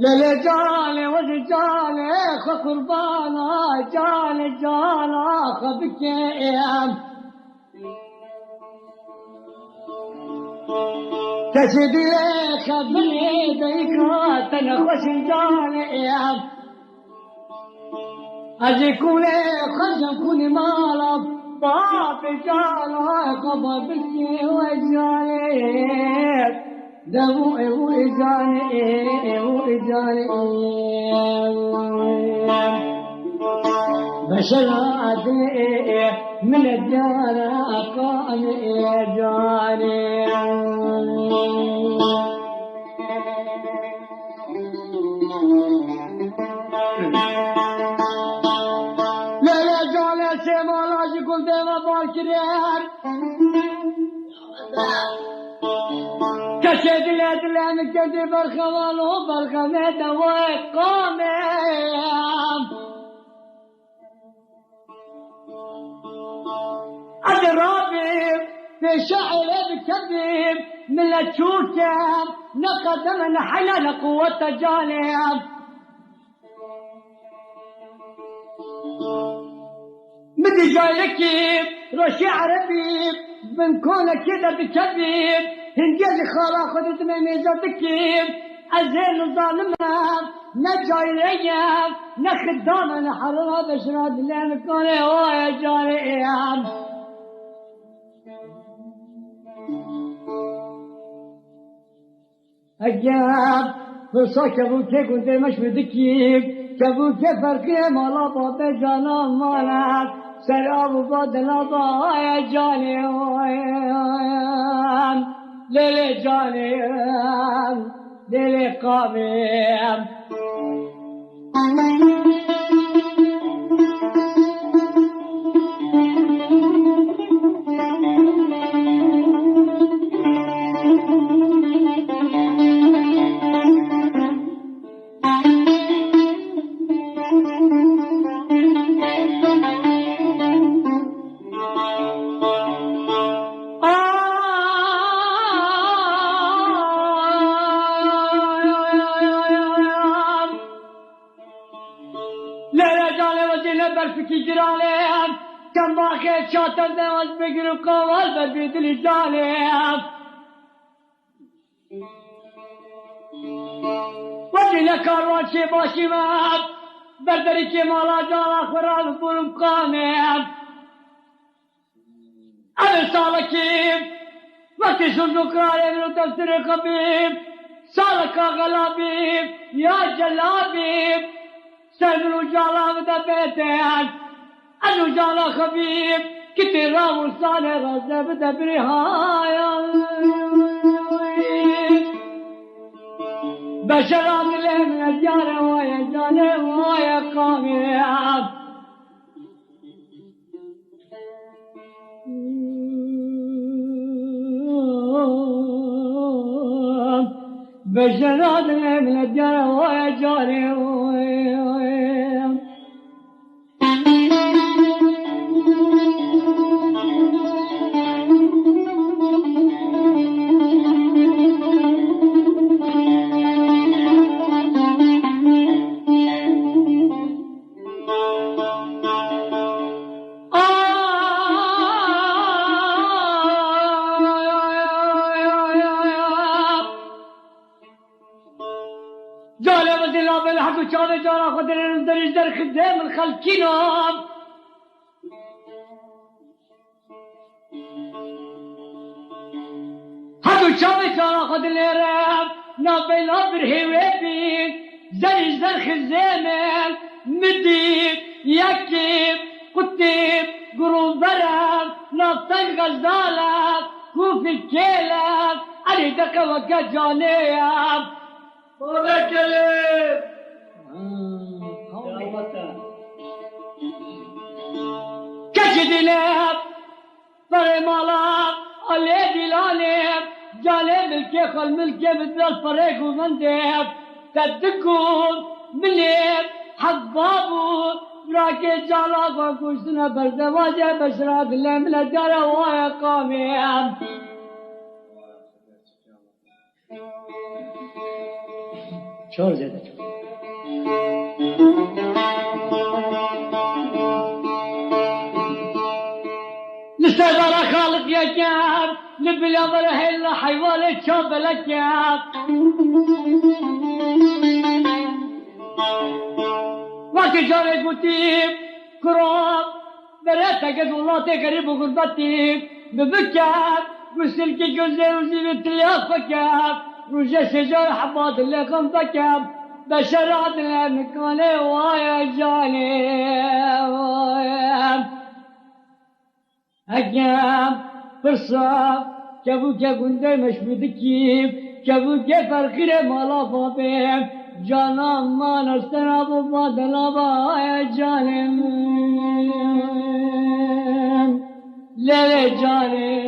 للجالي والجالي قربانا جالي جانا خبكيم تسدي خبري ديكا تنخوش جالي أجيكوني خجكوني مالا بابي جالا قببكي وجالي دمو إجاني بشرات من الدار أقام إجاني لا جالي سيما لاجكم ديما باكرين كشد الأدلان كدي برخوان وبرخمت وقامم أدرابي في شعر بكذب من الشوكم نقدم نحلل قوة جانب مدي جايك رشي عربي بنكون كده بكذب هنجز خالا خدت من ميزتكيم أزيل ظالمنا نجاي ريام نخدانا نحرنا بشراد لين كوني وايا جاري ايام أجاب فرصة كبوكي كنت مش بدكيم كبوكي فرقي مالا بابي جانا مالا سراب بدلا بايا جاري وايا ليلي جانيم ليلي قاميم برفكي جراليم كم باخي شاطر نواز بقرب قوال بديد لي جاليم وجينا كاروان شي باشي ماب بردري كي مالا جالا خرال برم قاميم أنا سالكيم وقتي صندوق رالي منو تفسير خبيب سالكا غلابيب يا جلابيب سنو جالا بدا بيتين أنو جالا خبيب كتي راو صالح غزة بدا برهايا بشرات اللي من الجارة ويا جانب ويا قامياب بشرات اللي من الجارة ويا جانب شانا جانا خدرين درج در خدام الخلقينهم هدو شانا جانا خدرين راب نابي نابر هيوابين درج در خزامل مديب يكيب قطيب قرون برام نابتن غزالك كوفي كيلك علي دكا وكا جانيب بابا كليب دلم پر مالا علی دلانم جانه ملکه خل ملکه بدل پره گوزندم تدکون منیم حبابو راکه جالا و کشتنا بردواجه بشرا دلم لداره وای قامیم چهار زیاده چهار لسدارا خالق يكاب لبلا برهلا حيوان شاب لكاب وقت جاري قتيب كراب بريتا قد والله تقريب وغربتي ببكاب وسلكي جوزي وزيب التلياق فكاب رجع شجار حبات اللي خم فكاب بشرات المكاني وايا جاني وايا اگم فرصا کبو که گنده مشبود کیب کبو که فرخیر مالا بابیم جانم من استناب و بادلابا جانم لیل جانم